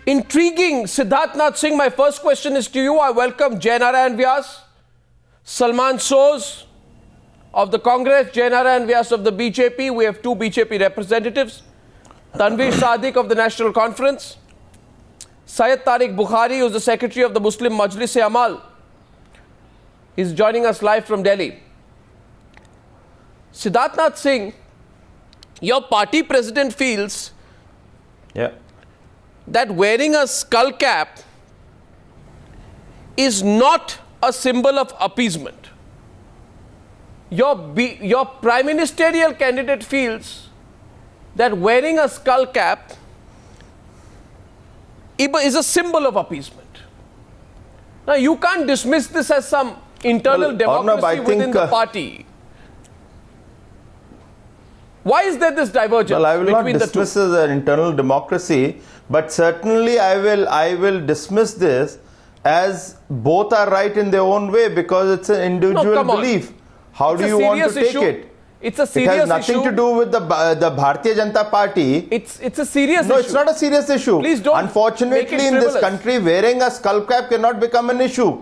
Intriguing. Rajnath Singh, my first question is to you. I welcome Jai Narayan Vyas, Salman Soz of the Congress, Jai Narayan Vyas of the BJP. We have two BJP representatives. Tanveer Sadiq of the National Conference. Syed Tariq Bukhari, who is the Secretary of the Muslim Majlis-e-Amal. He's joining us live from Delhi. Rajnath Singh, your party president feels that wearing a skull cap is not a symbol of appeasement. Your prime ministerial candidate feels that wearing a skull cap is a symbol of appeasement. Now, you can't dismiss this as some internal democracy within the party. Why is there this divergence between the two? Well, I will not dismiss as an internal democracy, but certainly I will dismiss this as both are right in their own way, because it's an individual belief. How do you want to take it? It's a serious issue. It has nothing to do with the Bharatiya Janata Party. It's a serious issue. No, it's not a serious issue. Please don't. Unfortunately, in this country, wearing a skull cap cannot become an issue.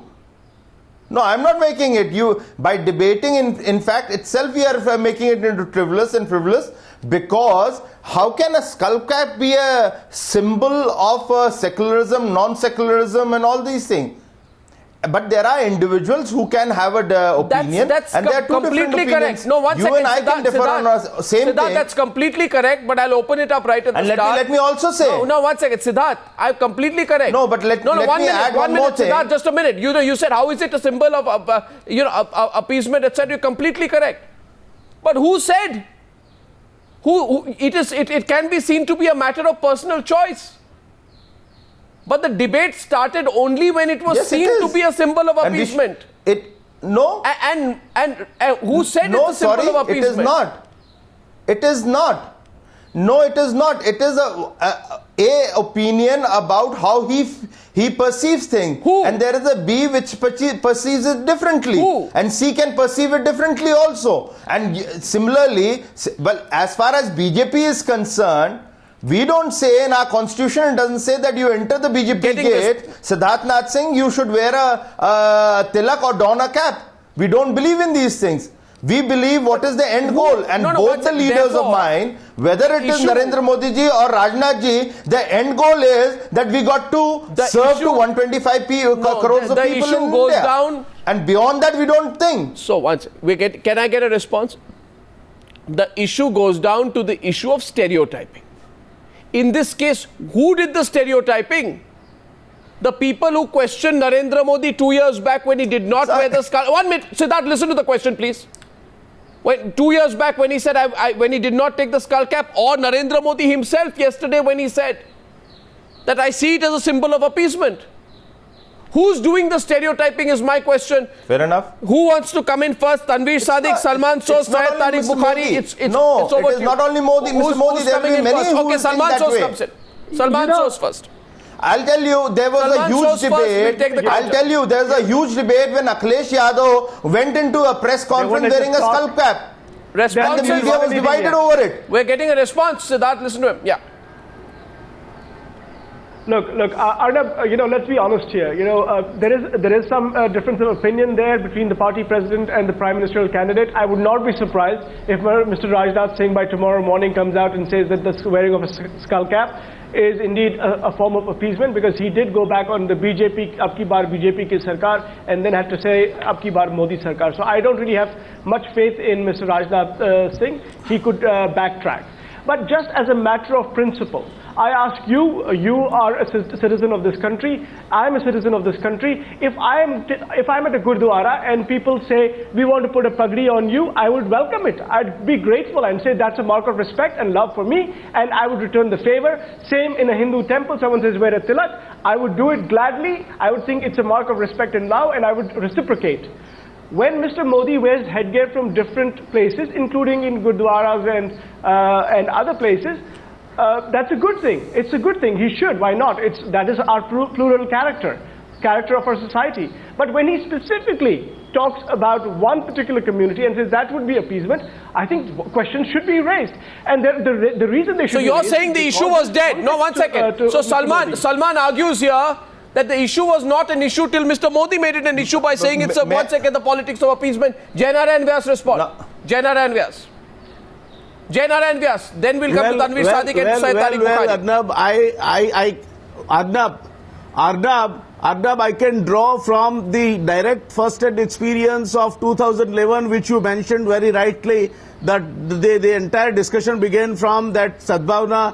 No, I'm not making it. By debating, in fact, itself, we are making it into frivolous, because how can a skull cap be a symbol of secularism, non-secularism, and all these things? But there are individuals who can have an opinion, and there are two different opinions. Correct. No, one second, and I can differ on the same thing. That's completely correct, but I'll open it up right at the start. Let me also say... No, one second. Siddharth, I'm completely correct. No, but let me add one more thing. Siddharth, just a minute. You said, how is it a symbol of appeasement, etc.? You're completely correct. But who said? It can be seen to be a matter of personal choice. But the debate started only when it was seen to be a symbol of appeasement. No. And who said it's a symbol of appeasement? It is not. It is not. No, it is not. It is a opinion about how he perceives things. Who? And there is a B which perceives it differently. Who? And C can perceive it differently also. And similarly, well, as far as BJP is concerned, we don't say in our constitution, it doesn't say that you enter the BJP gate, Rajnath Singh, you should wear a tilak or don a cap. We don't believe in these things. We believe what is the end goal. And both the leaders of mine, whether it is Narendra Modi ji or Rajnath ji, the end goal is that we got to serve to 125 crores of people in India. Down. And beyond that, we don't think. So, can I get a response? The issue goes down to the issue of stereotyping. In this case, who did the stereotyping? The people who questioned Narendra Modi 2 years back when he did not wear the skull. 1 minute, Siddharth, listen to the question, please. 2 years back when he said, when he did not take the skull cap, or Narendra Modi himself yesterday when he said that I see it as a symbol of appeasement. Who's doing the stereotyping is my question. Fair enough. Who wants to come in first? Tanveer Sadiq, Salman Soz, Syed Tariq Bukhari. It is not only Modi. Mr. Modi, there will be many who will think that way. Comes in. Salman Soz first. I'll tell you, there was a huge debate. I'll tell you, there was a huge debate when Akhilesh Yadav went into a press conference wearing a skull cap. And the media was divided over it. We're getting a response. Siddharth, listen to him. Yeah. Look, Arnab, let's be honest here. There is some difference of opinion there between the party president and the prime ministerial candidate. I would not be surprised if Mr. Rajnath Singh by tomorrow morning comes out and says that the wearing of a skull cap is indeed a form of appeasement, because he did go back on the BJP, ab ki baar BJP ki sarkar, and then had to say ab ki baar Modi sarkar. So I don't really have much faith in Mr. Rajnath Singh. He could backtrack. But just as a matter of principle, I ask you, you are a citizen of this country, I am a citizen of this country. If I'm at a Gurdwara and people say, we want to put a pagdi on you, I would welcome it. I'd be grateful and say that's a mark of respect and love for me, and I would return the favor. Same in a Hindu temple, someone says wear a tilak, I would do it gladly. I would think it's a mark of respect and love, and I would reciprocate. When Mr. Modi wears headgear from different places, including in Gurdwaras and other places, that's a good thing. It's a good thing. He should. Why not? That is our plural character. character of our society. But when he specifically talks about one particular community and says that would be appeasement, I think questions should be raised. And the reason they should be raised... So you're saying the issue was dead? No, one second. So Salman argues here that the issue was not an issue till Mr. Modi made it an issue by saying it's one second, the politics of appeasement. Jai Narayan Vyas respond. No. Jai Narayan Vyas. Jai Narayan Vyas. Then we'll come to Tanveer Sadiq and Syed Tariq Bukhari. Arnab, I can draw from the direct first-hand experience of 2011, which you mentioned very rightly, that the entire discussion began from that sadhbavna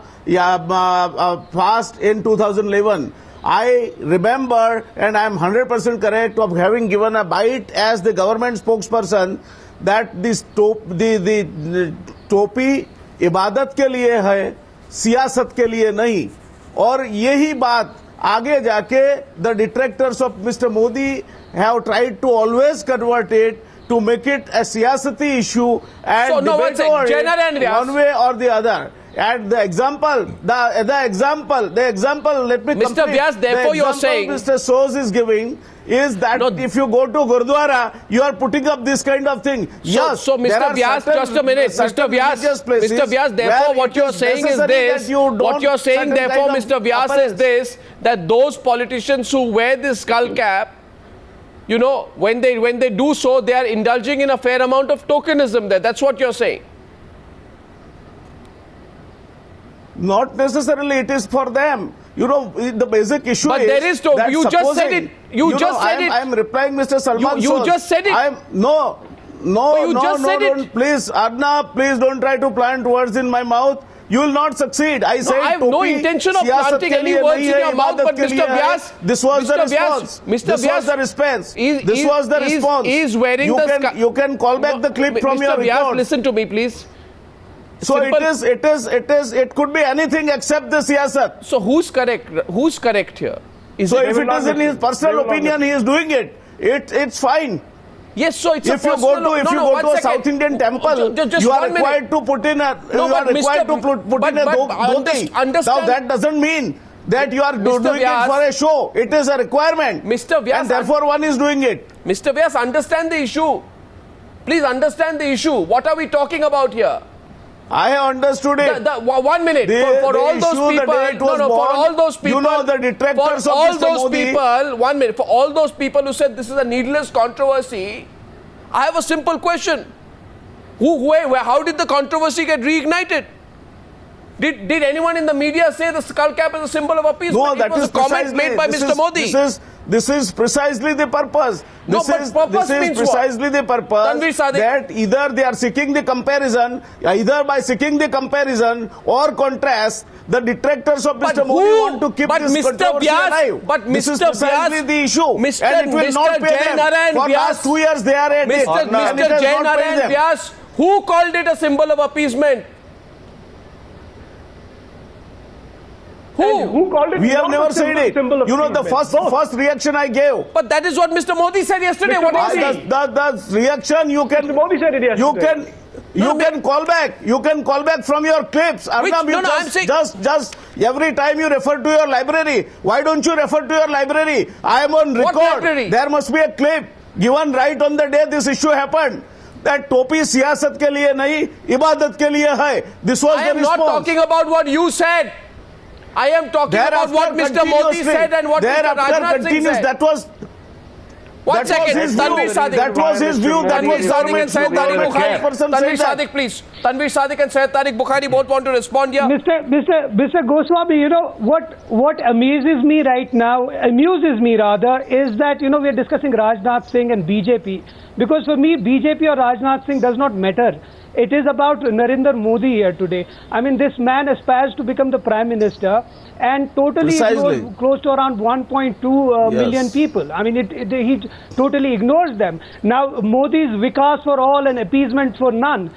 passed in 2011. I remember, and I am 100% correct, of having given a bite as the government spokesperson that the टोपी इबादत के लिए है, सियासत के लिए नहीं. और यही बात आगे जाके the detractors of Mr. Modi have tried to always convert it to make it a siyasati issue and so, no, debate over it one way or the other. And the example, the example, let me complete. Mr. Vyas, therefore you are saying... Mr. Soos is giving is that if you go to Gurdwara, you are putting up this kind of thing. Yes, so Mr. Vyas, just a minute. Mr. Vyas, therefore what you are saying is this. What you are saying, therefore, Mr. Vyas, is this, that those politicians who wear this skull cap, you know, when they do so, they are indulging in a fair amount of tokenism there. That's what you are saying. Not necessarily it is for them. You know, the basic issue but is... But there is... You just said it. You just said it. I am replying Mr. Salman. You just said it. No, please, Arnab, please don't try to plant words in my mouth. You will not succeed. I said I have no intention of planting any words in your mouth, but Mr. Vyas... This was the response. This was the response. This was the response. Is wearing you can call back the clip from your record. Mr. Vyas, listen to me, please. So it could be anything except the siyasat. So who's correct? Who's correct here? So if it is in his personal opinion, he is doing it. It's fine. Yes, so it's if you go to a South Indian temple, you are required to put in a dhoti. Now that doesn't mean that you are doing it for a show. It is a requirement. Mr. Vyas, and therefore one is doing it. Mr. Vyas, understand the issue. Please understand the issue. What are we talking about here? I have understood it. 1 minute. For all those people, for all those people, you know the detractors of all Mr. those Modi. people, 1 minute. For all those people who said this is a needless controversy, I have a simple question. How did the controversy get reignited? Did anyone in the media say the skull cap is a symbol of appeasement? No, that was is a comment made by Mr. Modi. This is precisely the purpose. This is precisely the purpose that either they are seeking the comparison, either by seeking the comparison or contrast, the detractors of Mr. Modi want to keep this controversy alive. But this Mr. is precisely the issue. And it will not pay them. For last 2 years they are at it. Mr. Jai Narayan Vyas, who called it a symbol of appeasement? Who called it? We have never said it. You know, the first reaction I gave. But that is what Mr. Modi said yesterday. What is it? The reaction you can... Mr. Modi said it yesterday. You can call back. You can call back from your clips. Arnab, just every time you refer to your library. Why don't you refer to your library? I am on record. What library? There must be a clip given right on the day this issue happened. That topi siyasat ke liye nahi, ibadat ke liye hai. This was the response. I am not talking about what you said. I am talking about what Mr. Modi said and what Mr. Rajnath Singh said. That was... One second, Tanveer Sadiq. That was his view. Tanveer Sadiq and Syed Tariq Bukhari. Tanveer Sadiq, please. Tanveer Sadiq and Syed Tariq Bukhari both want to respond here. Mr. Goswami, you know, what amazes me right now, amuses me rather, is that, you know, we are discussing Rajnath Singh and BJP. Because for me, BJP or Rajnath Singh does not matter. It is about Narendra Modi here today. I mean, this man aspires to become the Prime Minister and totally close to around 1.2 million people. I mean, he totally ignores them. Now, Modi's Vikas for all and appeasement for none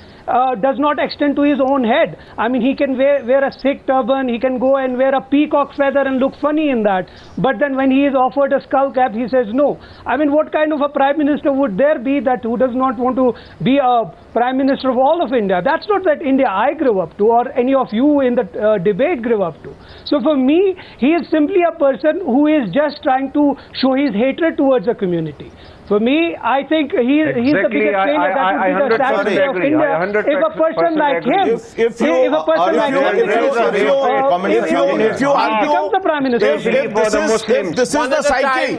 does not extend to his own head. I mean, he can wear a Sikh turban, he can go and wear a peacock feather and look funny in that. But then when he is offered a skull cap, he says no. I mean, what kind of a Prime Minister would there be that who does not want to be a Prime Minister of all all of India. That's not that India I grew up to or any of you in the debate grew up to. So for me, he is simply a person who is just trying to show his hatred towards a community. For me, I think he's the biggest failure that would be the tragedy of India. If a person like him, if a person like him becomes the Prime Minister, if this is the psyche,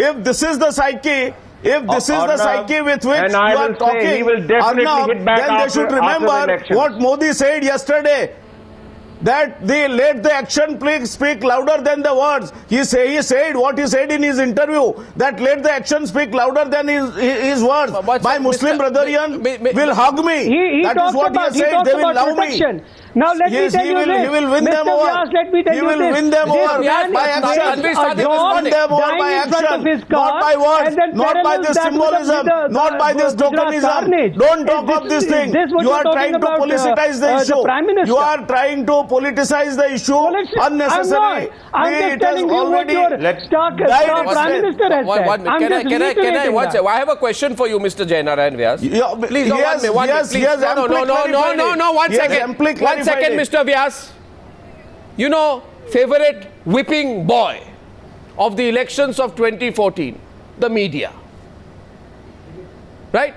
if this is the psyche with which you are talking, Arnab, then they should remember what Modi said yesterday, that they let the action speak louder than the words. He said what he said in his interview, that let the action speak louder than his words. My Muslim brethren will hug me. That is what he said. They will love me. Now let me tell you this. He will win them over. He will win them over by action. Win them over by action, not by words, not by this symbolism, not by this tokenism. Don't talk of this thing. You are trying to politicize the issue. You are trying to politicize the issue unnecessarily. I'm just telling you what your star Prime Minister has said. Can I have a question for you, Mr. Jainarayan Vyas? Please, one second, Mr. Vyas. You know, favorite whipping boy of the elections of 2014, the media. Right?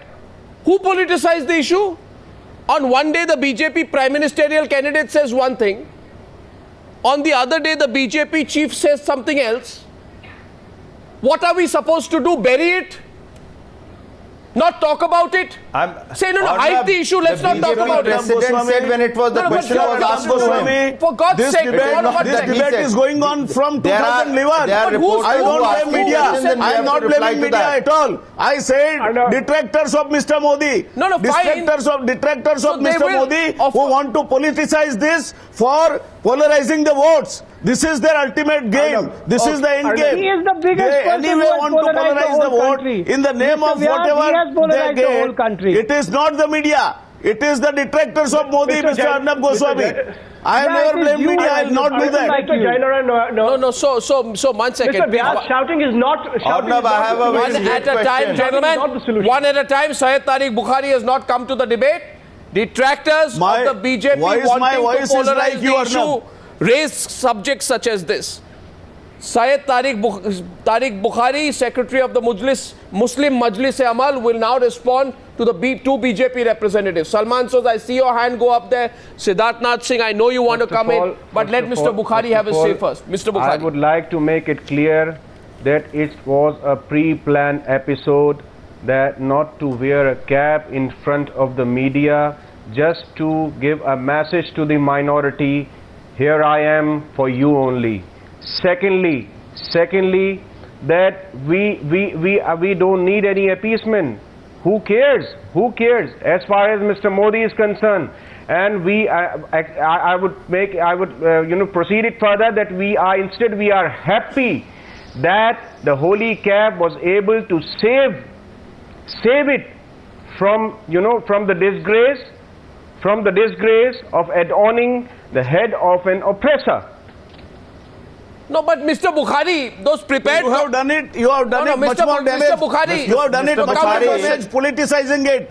Who politicized the issue? On one day, the BJP prime ministerial candidate says one thing. On the other day, the BJP chief says something else. What are we supposed to do? Bury it? Not talk about it? Say, no, hide the issue, let's not talk about it. The president said when it was the question was asked to him. For God's sake, this debate is going on from 2011. I don't blame media. I am not blaming media at all. I said detractors of Mr. Modi. Detractors of Mr. Modi who want to politicize this for polarizing the votes. This is their ultimate game. This is the end game. He is the biggest they anyway want to polarize the vote in the name of whatever they get. It is not the media. It is the detractors of Modi, Mr. Arnab Goswami. I have never blamed media. I will not do that. No. So 1 second. Mr. Vyas, shouting is not. Arnab, I have a very one at a time, gentlemen. One at a time. Syed Tariq Bukhari has not come to the debate. Detractors of the BJP wanting to polarize the issue raise subjects such as this. Syed Tariq Bukhari, Secretary of the Muslim Majlis-e-Amal, will now respond to the two BJP representatives. Salman Soz, I see your hand go up there. Rajnath Singh, I know you want to come in, but let Mr. Bukhari have his say first. Mr. Bukhari. I would like to make it clear that it was a pre-planned episode, that not to wear a cap in front of the media, just to give a message to the minority. Here I am for you only. Secondly, that we don't need any appeasement. Who cares? Who cares? As far as Mr. Modi is concerned, and I would proceed it further, that we are happy that the holy cap was able to save it from the disgrace of adorning the head of an oppressor. No, but Mr. Bukhari, those prepared... You have done it. You have done it much more damage. Mr. Bukhari, you have done it much more damage, politicizing it.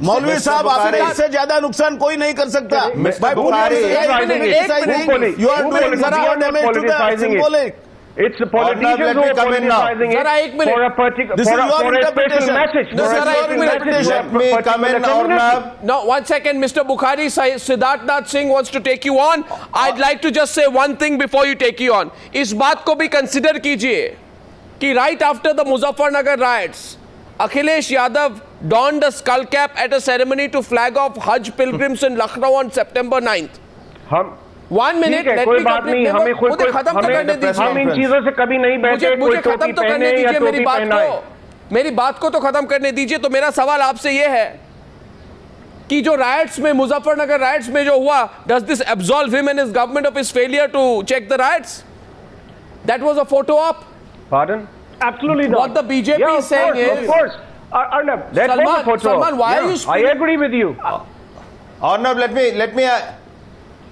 मौलवी साहब आपने इससे ज्यादा नुकसान कोई नहीं कर सकता. By politicizing, you are doing much more damage to the symbolic. It's the politicians who are politicizing it for a particular special message. Let me come in, Arnab. No, 1 second, Mr. Bukhari. Rajnath Singh wants to take you on. I'd like to just say one thing before you take you on. इस बात को भी consider कीजिए कि right after the Muzaffarnagar riots, Akhilesh Yadav donned a skull cap at a ceremony to flag off Hajj pilgrims in Lucknow on September 9th. 1 minute, let me complete. मुझे खत्म तो करने दीजिए. हम इन चीजों से कभी नहीं बैठे. मुझे खत्म तो करने दीजिए मेरी बात को तो खत्म करने दीजिए. तो मेरा सवाल आपसे ये है कि जो राइट्स में, मुजफ्फरनगर राइट्स में जो हुआ, does this absolve him and his government of his failure to check the riots? That was a photo op. Pardon? Absolutely not. What the BJP is saying is, of course. Arnab, Salman, why are you speaking? I agree with you. Arnab, let me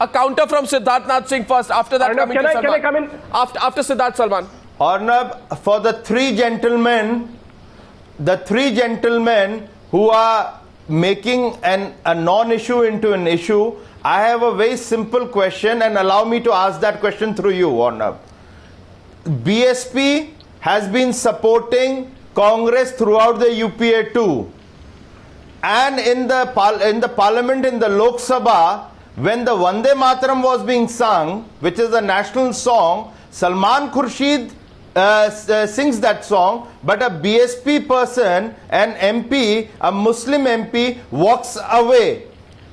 a counter from Rajnath Singh first. After that, Arnab, can I come in? After Siddharth Salman. Arnab, for the three gentlemen who are making a non-issue into an issue, I have a very simple question, and allow me to ask that question through you, Arnab. BSP has been supporting Congress throughout the UPA too, and in the parliament, in the Lok Sabha, when the Vande Mataram was being sung, which is a national song, Salman Khurshid sings that song, but a BSP person, an MP, a Muslim MP, walks away.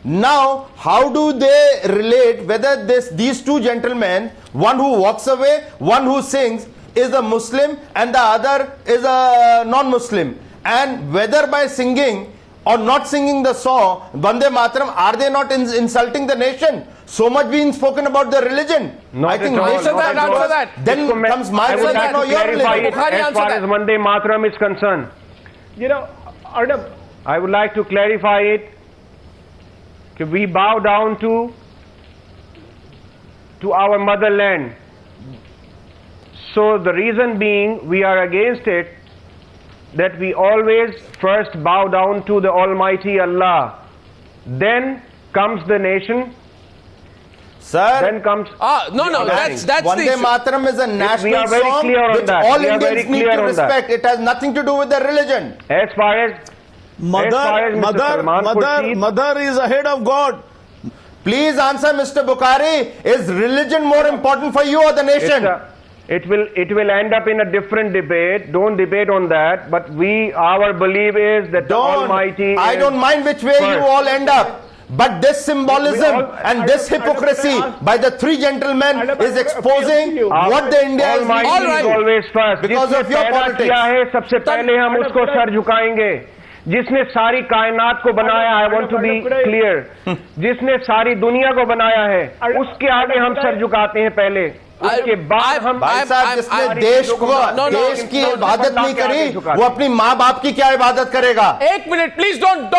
Now, how do they relate whether these two gentlemen, one who walks away, one who sings, is a Muslim and the other is a non-Muslim? And whether by singing or not singing the song, Vande Mataram, are they not insulting the nation? So much being spoken about the religion. Not I think at all, answer not at answer all. that. Then comes my I would like to your clarify it religion. as far as Vande Mataram is concerned. You know, Arnab, I would like to clarify it. We bow down to our motherland. So the reason being we are against it, that we always first bow down to the Almighty Allah. Then comes the nation. Sir, Then comes no, that's the Vande issue. Mataram is a national are very song clear on which that. all We are very Indians need clear to on that. respect. It has nothing to do with the religion. as far as Mother is ahead of God. Please answer, Mr. Bukhari. Is religion more important for you or the nation? It will end up in a different debate. Don't debate on that. But our belief is that the Almighty. I don't mind which way you all end up. But this symbolism and this hypocrisy by the three gentlemen is exposing what the India is Almighty All is right. always first. Because of your politics. किया है, सबसे पहले हम उसको sir झुकाएंगे. जिसने सारी कायनात को बनाया, I want to be clear. जिसने सारी दुनिया को बनाया है, उसके आगे हम सर झुकाते हैं पहले. उसके बाद हम भाई साहब, जिसने देश की इबादत नहीं करी, वो अपनी माँ बाप की क्या इबादत करेगा? एक minute, please don't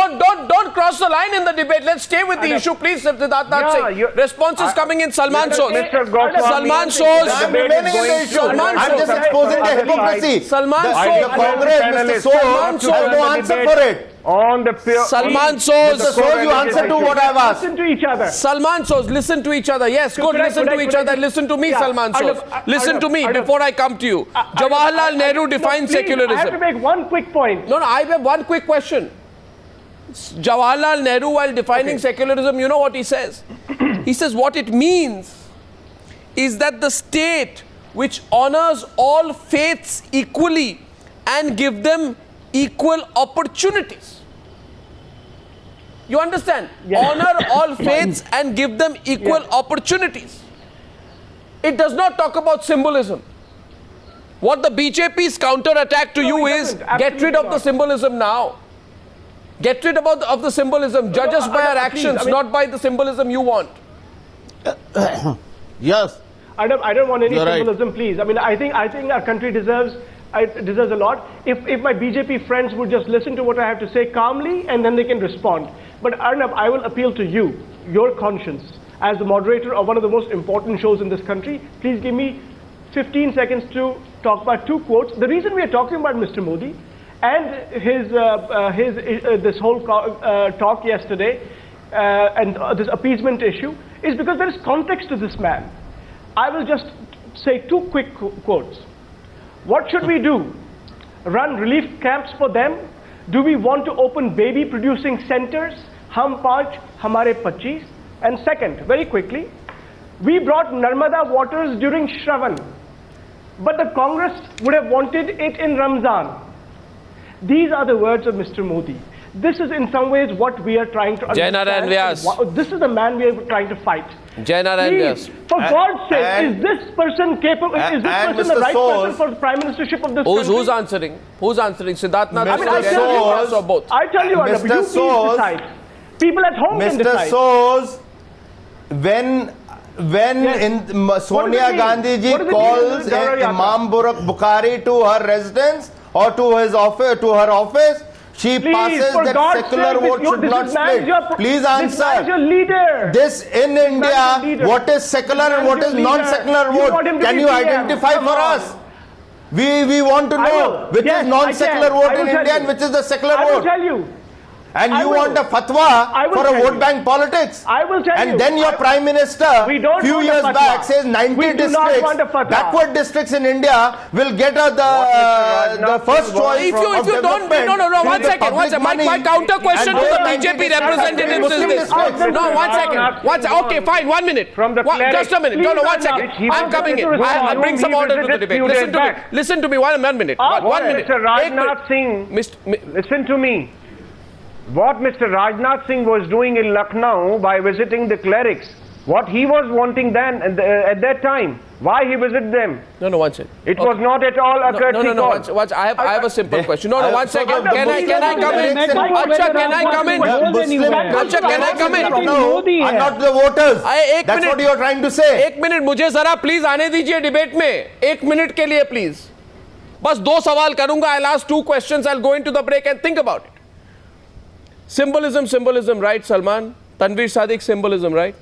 cross the line in the debate. Let's stay with the issue, please. Rajnath Singh. Response is coming in. Salman Soz. Salman Soz. I'm remaining in the issue. I'm just exposing the hypocrisy. Salman The Soz. Congress, Mr. Soz, has no answer for it. On the Salman Soz. Mr. Soz, you answer to what I've asked. listen to each other. Salman Soz, listen to each other. Yes, good. Listen to each other. Listen to me, Salman Soz. Listen to me before I come to you. Jawaharlal Nehru defines secularism. I have to make one quick point. No, I have one quick question. Jawaharlal Nehru, while defining secularism, you know what he says? He says what it means is that the state which honors all faiths equally and give them equal opportunities. You understand? Honor all faiths and give them equal opportunities. It does not talk about symbolism. What the BJP's counter-attack to you is, get rid of the symbolism now. Get rid of the symbolism. Judge us by our actions, not by the symbolism you want. Yes. I don't want any You're right. symbolism, please. I mean, I think our country deserves a lot. If my BJP friends would just listen to what I have to say calmly, and then they can respond. But Arnab, I will appeal to you, your conscience, as the moderator of one of the most important shows in this country. Please give me 15 seconds to talk about two quotes. The reason we are talking about Mr. Modi and this whole talk yesterday and this appeasement issue is because there is context to this man. I will just say two quick quotes. What should we do? Run relief camps for them? Do we want to open baby producing centers? Hum 5, hamare 25. And second, very quickly, we brought Narmada waters during Shravan, but the Congress would have wanted it in Ramzan. These are the words of Mr. Modi. This is in some ways what we are trying to understand. This is the man we are trying to fight. Please, for God's sake, is this person capable? Is this person the right person for the prime ministership of this country? Who's answering? Who's answering? Siddharth Nath? I tell you, Arnab, you please decide. People at home can decide. Mr. Soz, when Sonia Gandhi ji calls Imam Bukhari to her residence or to her office, she passes that secular vote should not split. Please answer. This is your leader. This in India, what is secular and what is non-secular vote? Can you identify for us? We want to know which is non-secular vote in India and which is the secular vote. I will tell you. And I you will. want a fatwa I will for a tell vote you. bank politics. I will tell you. And then your Prime Minister, We don't few want a years fatwa. back, says 90 We do not districts, want a fatwa. backward districts in India will get the Rajnath first Singh choice If you don't, no, one second. My counter question to the BJP representatives is this. No, one second. Okay, fine, 1 minute. From the Just a minute. No, Please, 1 second. Rajnath, I'm coming in. he I'll bring some order to the debate. Listen to me. 1 minute. 1 minute. Mr. Rajnath Singh, listen to me. What Mr. Rajnath Singh was doing in Lucknow by visiting the clerics, what he was wanting then at that time, why he visited them? No, 1 second. It was not at all a courtesy call. I have a simple question. No, 1 second. Can I come in? Acha, can I come in? Acha, can I come in? Modi Are hai. not the voters. एक That's minute. what you are trying to say. एक minute मुझे जरा please आने दीजिए debate में 1 minute के लिए please बस 2 सवाल करूंगा I'll ask 2 questions I'll go into the break and think about it. Symbolism, right, Salman? Tanveer Sadiq, symbolism, right?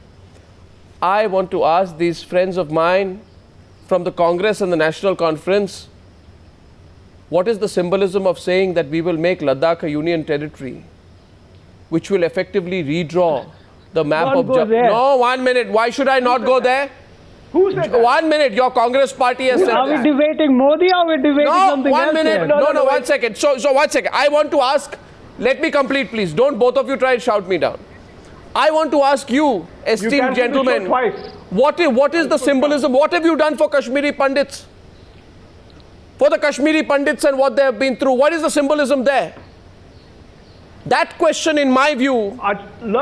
I want to ask these friends of mine from the Congress and the National Conference, what is the symbolism of saying that we will make Ladakh a union territory, which will effectively redraw the map Don't of... go there. No, 1 minute. Why should I not go there? Who said that? 1 minute. Your Congress party has said Are we that. debating Modi or are we debating No, something 1 else minute. here? No, 1 second. So 1 second. I want to ask, let me complete, please. Don't both of you try and shout me down. I want to ask you, esteemed gentlemen, what is the symbolism? What have you done for Kashmiri Pandits? For the Kashmiri Pandits and what they have been through, what is the symbolism there? That question, in my view,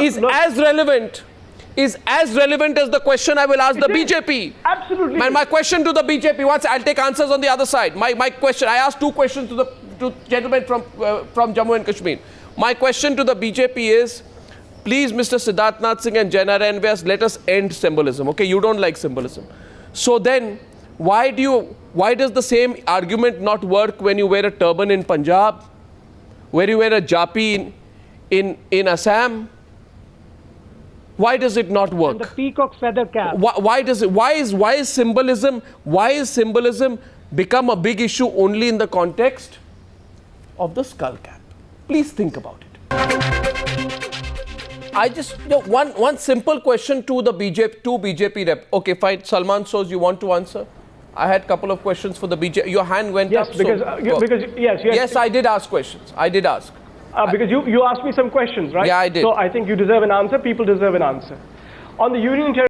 is as relevant as the question I will ask the BJP. Absolutely. My question to the BJP, I'll take answers on the other side. My question, I asked 2 questions to gentlemen from Jammu and Kashmir. My question to the BJP is, please, Mr. Siddharthnath Singh and Janarayan Vyas, let us end symbolism. Okay, you don't like symbolism. So then, why does the same argument not work when you wear a turban in Punjab, where you wear a japi in Assam? Why does it not work? And the peacock feather cap. Why is symbolism become a big issue only in the context of the skull cap? Please think about it. I just one simple question to the BJP rep. Okay, fine. Salman Soz, you want to answer? I had a couple of questions for the BJP. Your hand went Yes, up. Yes, I did ask questions. I did ask. Because you asked me some questions, right? Yeah, I did. So I think you deserve an answer. People deserve an answer. On the union territory.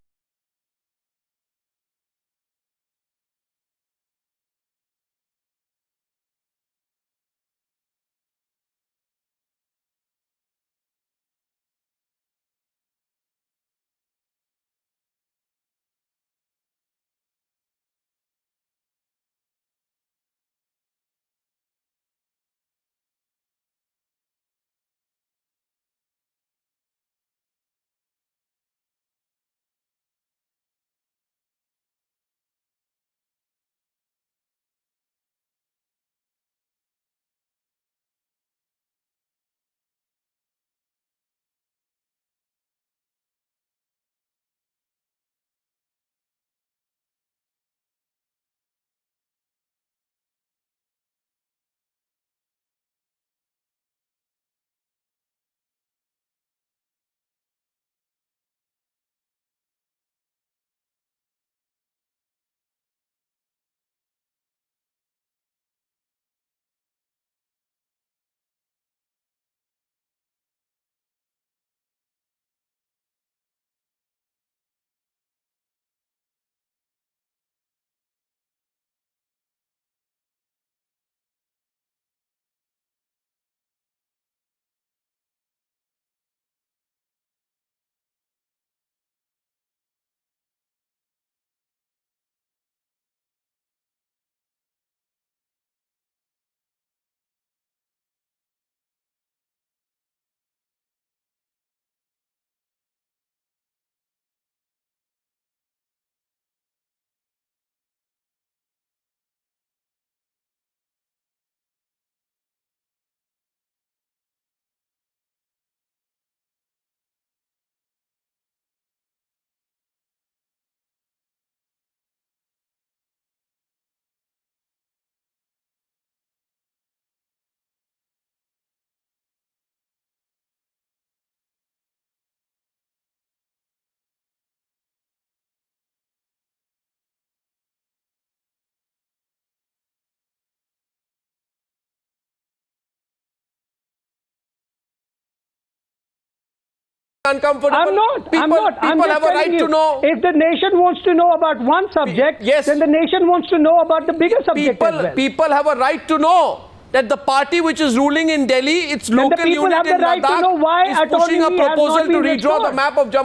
uncomfortable. I'm not. People, I'm not. I'm people just have a telling right you, to know. If the nation wants to know about one subject, Yes. then the nation wants to know about the bigger subject as well. People have a right to know that the party which is ruling in Delhi, its Then the local people unit have the in right to Ladakh, know why is pushing a autonomy has proposal not to been redraw the restored. map of Jammu.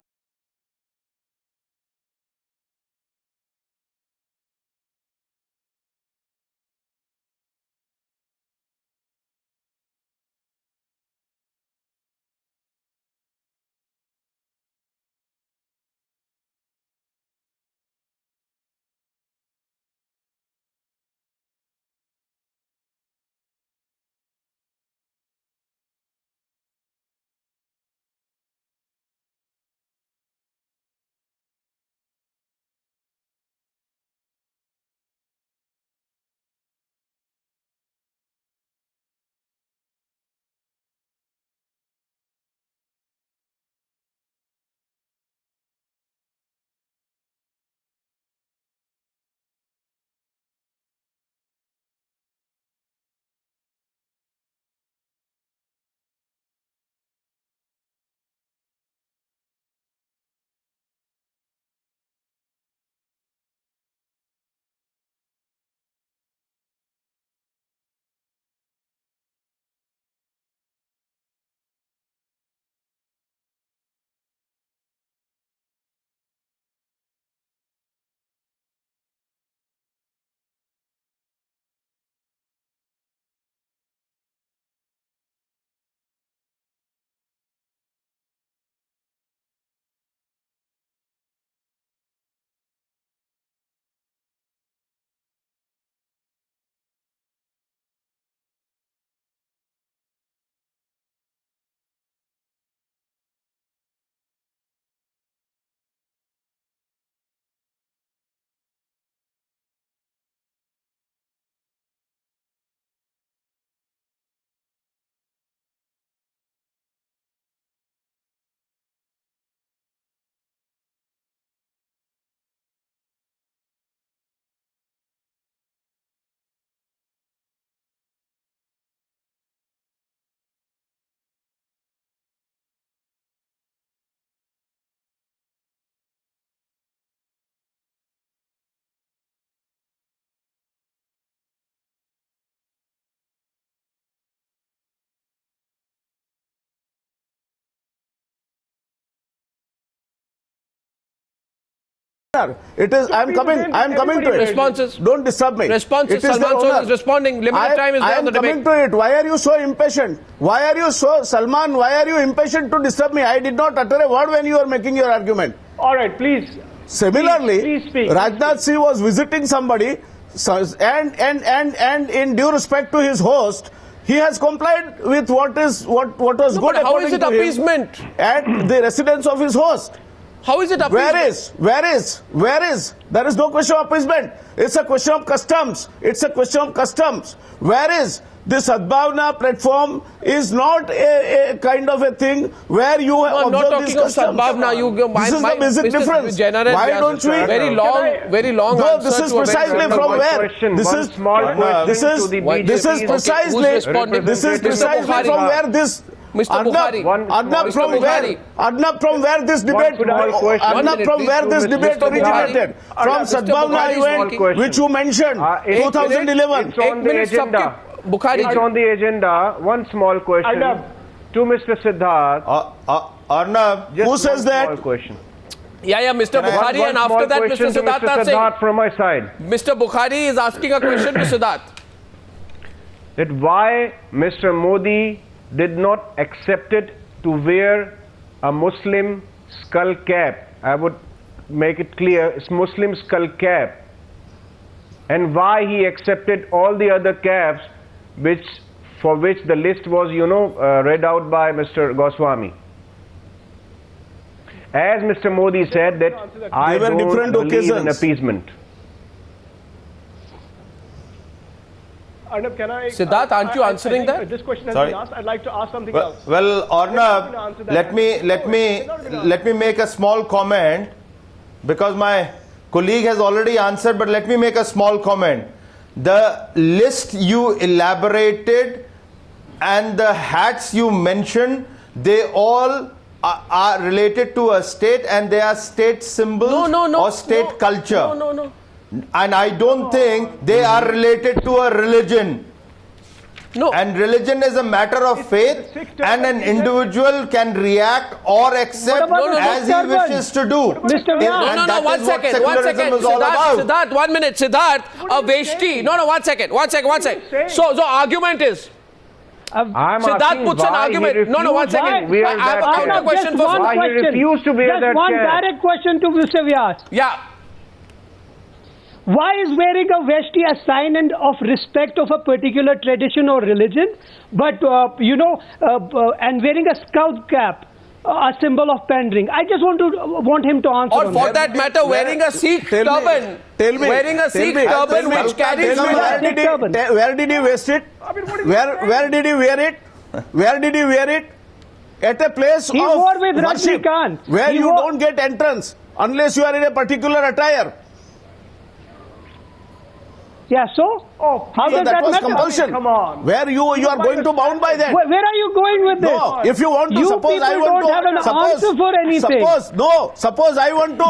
It is. I'm coming to it. Responses. Don't disturb me. Responses. It is Salman their Sood honor. is responding. Limited time is there on the I am debate. coming to it. Why are you so impatient? Why are you so, Salman? Why are you impatient to disturb me? I did not utter a word when you are making your argument. All right, please. Similarly, Please speak. Rajnath Singh was visiting somebody, and in due respect to his host, he has complied with what was good But how according is it to him appeasement? at the residence of his host. How is it appeasement? Where is? There is no question of appeasement. It's a question of customs. It's a question of customs. Where is? This sadhbavna platform is not a kind of a thing where you I'm not observe these talking of customs. sadhbavna. This is the basic Mr. difference. General, Why don't we? Very long No, answer this is to a very precisely simple from one. where? Question, This one is small question this to is the this is BJP. precisely Who's responding? this is Mr. precisely Bukhari. from where this Mr. Bukhari. Arnab from Mr. where? Bukhari. Arnab from where this debate? small question. Arnab from where this Mr. debate Bukhari. originated? From Mr. sadhbavna Bukhari is event, walking. which you mentioned, 2011. It's on the agenda. Bukhari. It's on the agenda. One small question Arnab. to Mr. Siddharth. Arnab, Just Who says one that? Small question. Yeah, Mr. Bukhari, One and after small that, question Mr. to Siddharth Singh. Siddharth from my side. Mr. Bukhari is asking a question to Siddharth. That why Mr. Modi did not accept it to wear a Muslim skull cap. I would make it clear, it's Muslim skull cap. And why he accepted all the other caps for which the list was, read out by Mr. Goswami. As Mr. Modi said that I They were don't different believe in occasions. appeasement. Arnab, can I? Siddharth, aren't you answering I think, that? This question has Sorry. been asked. I'd like to ask something else. Well, Arnab, answer that. let me make a small comment because my colleague has already answered, but let me make a small comment. The list you elaborated and the hats you mentioned, they all are related to a state and they are state symbols or state culture. No. And I don't think they are related to a religion. No. And religion is a matter of faith, and an individual can react or accept as he wishes to do. Mr. Vyas. And that one is what second. secularism is all about. Siddharth, 1 minute. Siddharth, a Veshti. No, 1 second. So argument is. I'm Siddharth asking puts an why argument. he No, 1 second. refused I have a that counter chair. question for One Why he question. refused to wear Just that one chair. direct question to Mr. Vyas. Yeah. Why is wearing a vesti a sign of respect of a particular tradition or religion, but and wearing a scout cap a symbol of pandering? I just want him to answer. Or on for that matter, wearing a Sikh turban. Wearing a Sikh turban which carries. Where did he waste it? Where did he wear it? Where did he wear it? At a place He of wore with worship, Rajnikanth. where He you wore- don't get entrance unless you are in a particular attire. Yeah, so? How So does that that was matter? compulsion. Come on. Where you are going to bound by that. Where are you going with this? No, if you want to, You suppose I people want don't to have an answer for anything. Suppose I want to.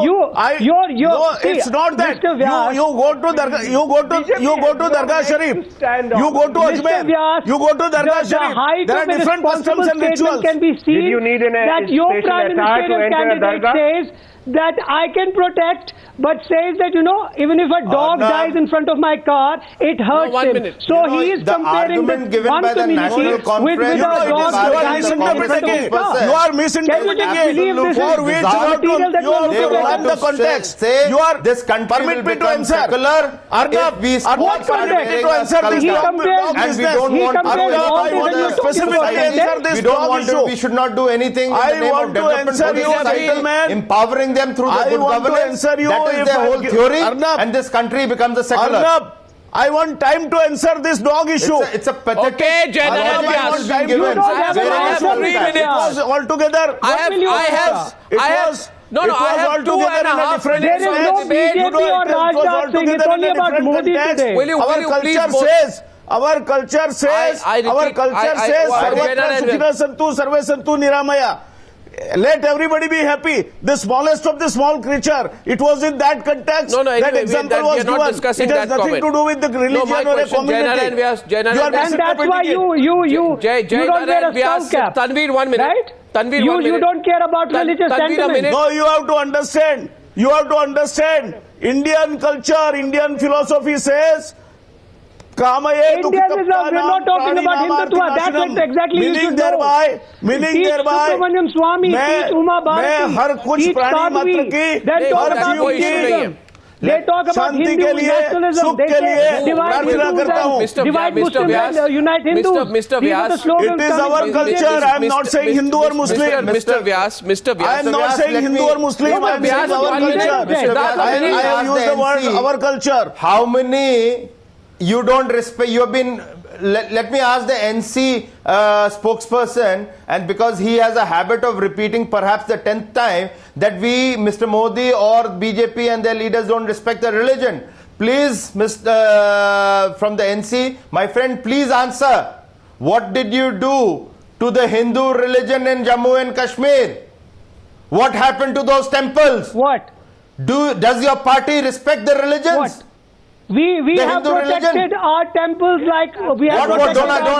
See, it's not that. Mr. Vyas, you go to Dargah, you go to Dargah Sharif. You go to Mr. Ajmer. Vyas, You go to Dargah the Sharif. height There of are a different customs responsible and statement rituals. can be seen Did you need an that your special prime attire to ministerial enter a candidate dargah? says that I can protect, but says that, even if a dog Arnab, dies in front of my car, it hurts 1 him. minute. So he is the comparing argument this given one by the community National with Conference a is dog regarding you are dying in front of misinterpreting. his car. You are Can you misinterpreting just believe this for is which bizarre. material that you are They looking want at? the to context. say You are this country permit will me to become answer. secular Arnab, if we start what context? wearing To a answer this He skull cap. compares- And we business. don't He want to do compares anything all to this the and you're talking specifically about society. answer this We don't dog want to. issue. We should not do anything in I the name want of to development. answer We you, should be gentlemen. empowering them through the I good want to governance. answer you That is if their I whole give- theory, Arnab. and this country becomes a secular. Arnab, I want time to answer this dog issue. It's a pathetic. Okay, General Arnab, I Vyas. want time You given. don't have Whereas an it answer, was 3 time. minutes. It was altogether. will you answer? I have two and a half different There is minutes no of debate. BJP or Rajnath Singh. It's only about Modi today. Will you Our please culture both- says. Our culture says. I repeat, Our culture I- says. I- Sarvatra General- Sukhina Santu Sarve Santu Niramaya. Let everybody be happy. The smallest of the small creature. It was in that context. No, that anyway, example we are was not given. discussing It has that nothing comment. to do with the religion my or a question, community. General Vyas, General You are Vyas. And that's why you don't wear a skull cap. Tanveer, 1 minute. Right? Tanveer, 1 minute. You don't care about religious Tanveer, a sentiment. minute. No, you have to understand. You have to understand. Indian culture, Indian philosophy says, Kamaye Indianism, we're not talking about Hindutva. That's what exactly you should know. Meaning thereby, Subramaniam Swami, teach Uma Bharati, हर कुछ teach प्राणी Sadhvi, मात्र की then नहीं, talk that's about कोई issue नहीं है। Hinduism. They talk about Shanti Hindu के लिए, nationalism. सुख They के लिए say divide प्रार्थना Hindus करता हूँ। and divide Mr. Muslims Vyas, and unite Hindus. Mr. These are the Vyas, slogans it is coming our from culture. BJP. I am not saying Hindu or Muslim. Mr. Vyas, I am not Vyas, saying let Hindu me- or Muslim. I am Vyas, saying our 1 minute. culture. Siddharth, I a minute. have used the word our culture. How many you don't respect? You have been. Let me ask the NC spokesperson, and because he has a habit of repeating perhaps the 10th time that we, Mr. Modi or BJP and their leaders don't respect the religion. Please, Mr. From the NC, my friend, please answer. What did you do to the Hindu religion in Jammu and Kashmir? What happened to those temples? What? Does your party respect the religions? What? We The have Hindu religion? protected our temples like we have What protected don't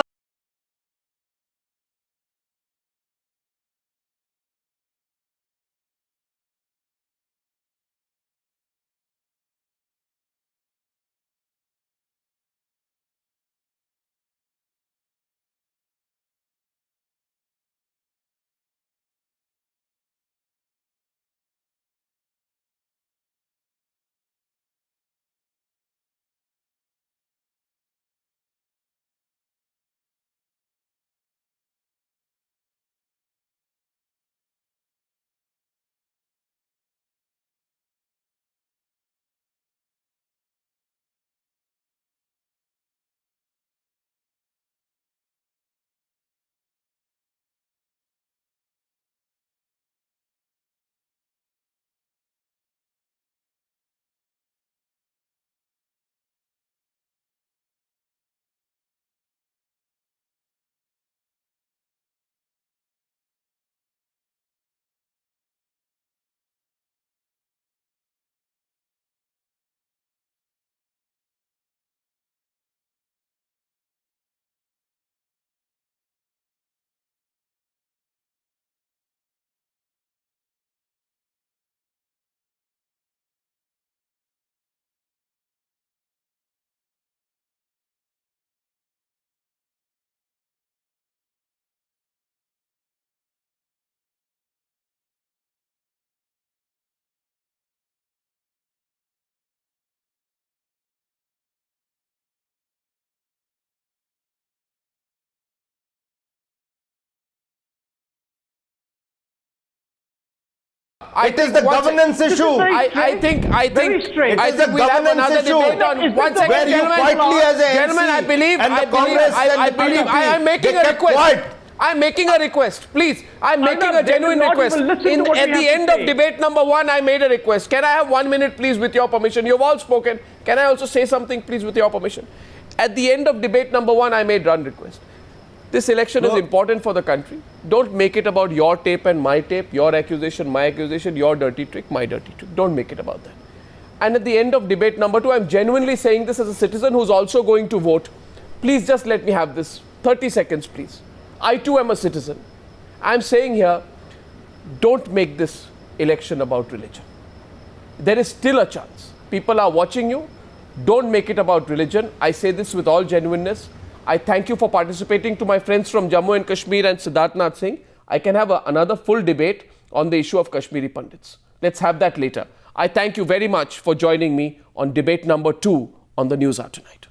It is the governance issue. I think Very strange. It I is think the we'll have governance another issue. debate on Is one this second, where you gentlemen. quietly as a Gentlemen, MC I believe and the I Congress and the believe I am BJP, making they a kept request. quiet. I'm making a request, please. I'm making Arnab, a they genuine will not request. even listen to what At we the have to end of say. debate number 1, I made a request. Can I have 1 minute, please, with your permission? You've all spoken. Can I also say something, please, with your permission? At the end of debate number 1, I made one request. This election is important for the country. Don't make it about your tape and my tape, your accusation, my accusation, your dirty trick, my dirty trick. Don't make it about that. And at the end of debate number 2, I'm genuinely saying this as a citizen who's also going to vote. Please just let me have this. 30 seconds, please. I too am a citizen. I'm saying here, don't make this election about religion. There is still a chance. People are watching you. Don't make it about religion. I say this with all genuineness. I thank you for participating. To my friends from Jammu and Kashmir and Rajnath Singh, I can have another full debate on the issue of Kashmiri Pandits. Let's have that later. I thank you very much for joining me on debate number 2 on the Newshour tonight.